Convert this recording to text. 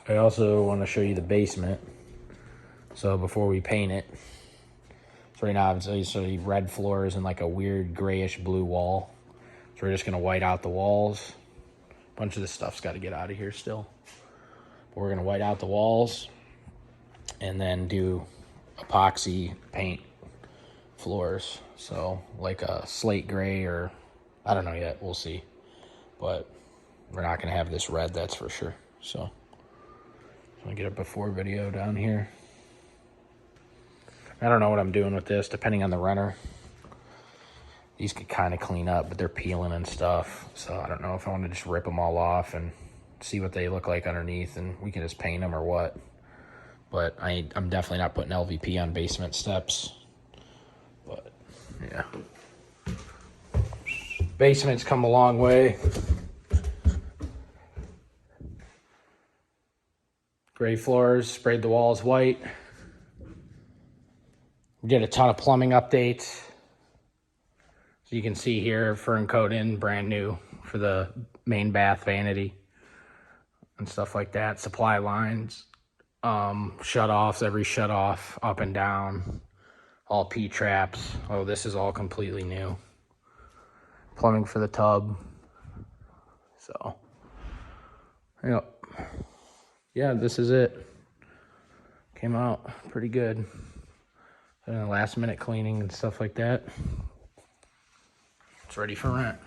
I also want to show you the basement. So before we paint it, so right now it's actually red floors and like a weird grayish blue wall. So we're just gonna white out the walls. A bunch of this stuff's got to get out of here still. But we're gonna white out the walls and then do epoxy paint floors. So like a slate gray, or I don't know yet, we'll see. But we're not gonna have this red, that's for sure. So I'm gonna get a before video down here. I don't know what I'm doing with this, depending on the renter. These could kind of clean up, but they're peeling and stuff. So I don't know if I want to just rip them all off and see what they look like underneath, and we can just paint them or what. But I'm definitely not putting LVP on basement steps. But yeah. Basement's come a long way. Gray floors, sprayed the walls white. We did a ton of plumbing updates. So you can see here, fern coat in, brand new for the main bath vanity and stuff like that. Supply lines, shut-offs, every shut-off up and down, all P-traps. Oh, this is all completely new. Plumbing for the tub. So, yeah, this is it. Came out pretty good. Last minute cleaning and stuff like that. It's ready for rent.